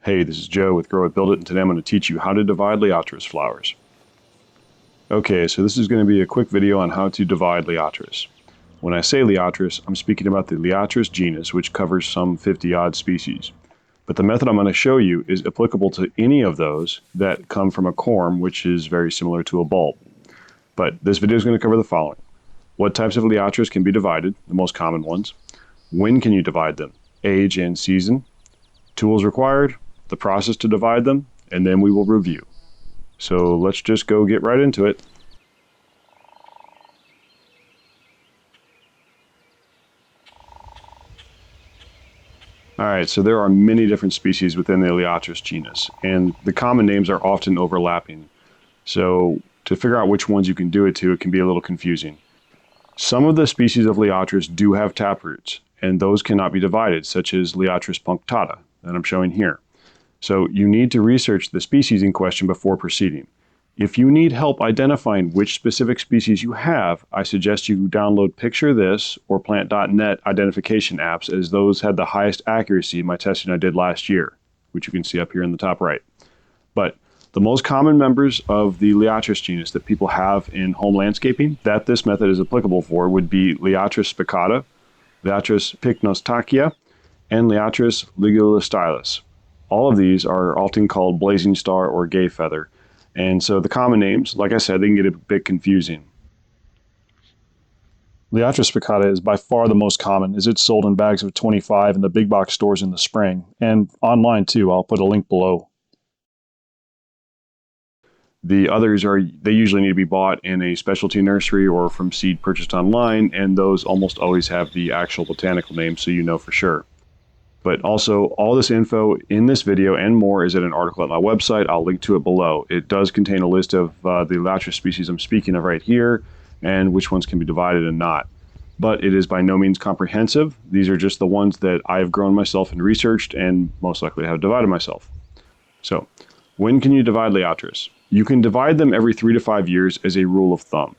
Hey, this is Joe with Grow It Build It, and today I'm going to teach you how to divide Liatris flowers. Okay, so this is going to be a quick video on how to divide Liatris. When I say Liatris, I'm speaking about the Liatris genus, which covers some 50-odd species. But the method I'm going to show you is applicable to any of those that come from a corm, which is very similar to a bulb. But this video is going to cover the following. What types of Liatris can be divided, the most common ones. When can you divide them? Age and season. Tools required. The process to divide them, and then we will review. So let's just go get right into it. Alright, so there are many different species within the Liatris genus, and the common names are often overlapping. So to figure out which ones you can do it to, it can be a little confusing. Some of the species of Liatris do have taproots, and those cannot be divided, such as Liatris punctata, that I'm showing here. So you need to research the species in question before proceeding. If you need help identifying which specific species you have, I suggest you download Picture This or Plant.net identification apps, as those had the highest accuracy in my testing I did last year, which you can see up here in the top right. But the most common members of the Liatris genus that people have in home landscaping that this method is applicable for would be Liatris spicata, Liatris pycnostachya, and Liatris ligulostylus. All of these are often called blazing star or gay feather. And so the common names, like I said, they can get a bit confusing. Liatris spicata is by far the most common, as it's sold in bags of 25 in the big box stores in the spring, and online too. I'll put a link below. The others they usually need to be bought in a specialty nursery or from seed purchased online, and those almost always have the actual botanical name, so you know for sure. But also, all this info in this video and more is in an article at my website. I'll link to it below. It does contain a list of the Liatris species I'm speaking of right here, and which ones can be divided and not. But it is by no means comprehensive. These are just the ones that I've grown myself and researched, and most likely have divided myself. So, when can you divide Liatris? You can divide them every 3 to 5 years as a rule of thumb.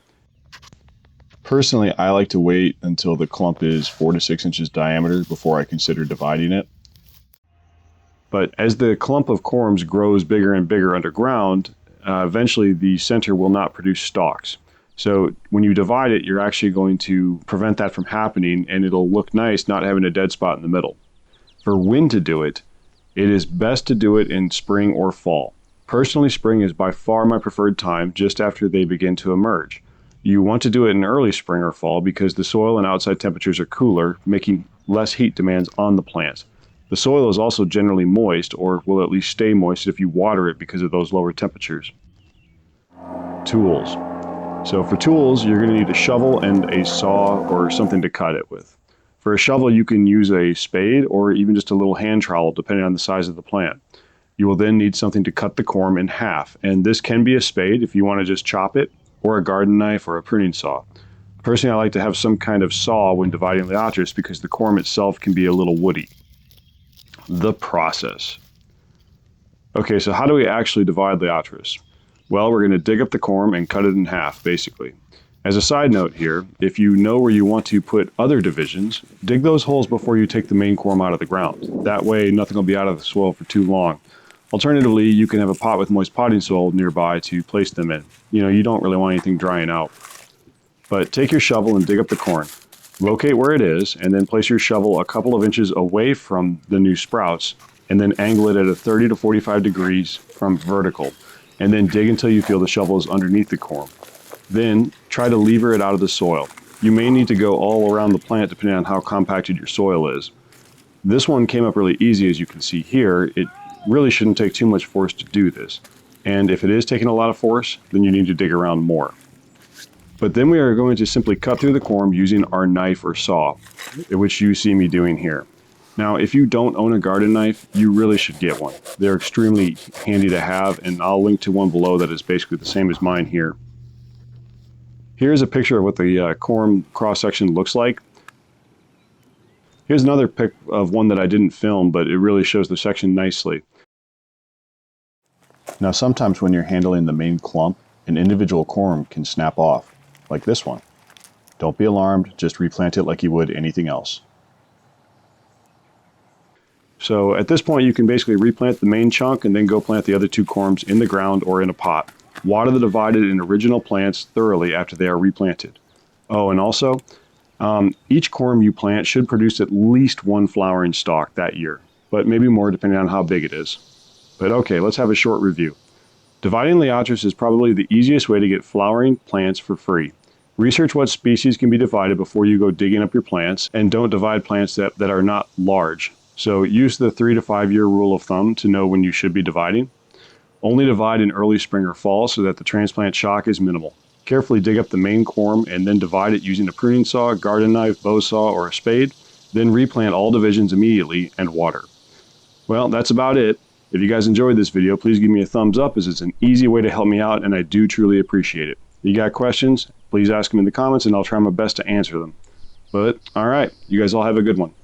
Personally, I like to wait until the clump is 4 to 6 inches diameter before I consider dividing it. But as the clump of corms grows bigger and bigger underground, eventually the center will not produce stalks. So when you divide it, you're actually going to prevent that from happening, and it'll look nice not having a dead spot in the middle. For when to do it, it is best to do it in spring or fall. Personally, spring is by far my preferred time, just after they begin to emerge. You want to do it in early spring or fall because the soil and outside temperatures are cooler, making less heat demands on the plants. The soil is also generally moist, or will at least stay moist if you water it because of those lower temperatures. Tools. So for tools, you're going to need a shovel and a saw or something to cut it with. For a shovel, you can use a spade or even just a little hand trowel, depending on the size of the plant. You will then need something to cut the corm in half, and this can be a spade if you want to just chop it, or a garden knife or a pruning saw. Personally, I like to have some kind of saw when dividing Liatris because the corm itself can be a little woody. The process. Okay, so how do we actually divide Liatris? Well, we're going to dig up the corm and cut it in half, basically. As a side note here, if you know where you want to put other divisions, dig those holes before you take the main corm out of the ground. That way, nothing will be out of the soil for too long. Alternatively, you can have a pot with moist potting soil nearby to place them in. You don't really want anything drying out. But take your shovel and dig up the corn. Locate where it is, and then place your shovel a couple of inches away from the new sprouts, and then angle it at a 30 to 45 degrees from vertical, and then dig until you feel the shovel is underneath the corm. Then, try to lever it out of the soil. You may need to go all around the plant depending on how compacted your soil is. This one came up really easy, as you can see here. It really shouldn't take too much force to do this. And if it is taking a lot of force, then you need to dig around more. But then we are going to simply cut through the corm using our knife or saw, which you see me doing here. Now, if you don't own a garden knife, you really should get one. They're extremely handy to have, and I'll link to one below that is basically the same as mine here. Here's a picture of what the corm cross-section looks like. Here's another pic of one that I didn't film, but it really shows the section nicely. Now, sometimes when you're handling the main clump, an individual corm can snap off, like this one. Don't be alarmed, just replant it like you would anything else. So at this point, you can basically replant the main chunk and then go plant the other 2 corms in the ground or in a pot. Water the divided and original plants thoroughly after they are replanted. Oh, and also, each corm you plant should produce at least 1 flowering stalk that year, but maybe more depending on how big it is. But okay, let's have a short review. Dividing Liatris is probably the easiest way to get flowering plants for free. Research what species can be divided before you go digging up your plants, and don't divide plants that are not large. So use the 3 to 5 year rule of thumb to know when you should be dividing. Only divide in early spring or fall so that the transplant shock is minimal. Carefully dig up the main corm and then divide it using a pruning saw, garden knife, bow saw, or a spade. Then replant all divisions immediately and water. Well, that's about it. If you guys enjoyed this video, please give me a thumbs up as it's an easy way to help me out and I do truly appreciate it. If you got questions, please ask them in the comments and I'll try my best to answer them. But all right, you guys all have a good one.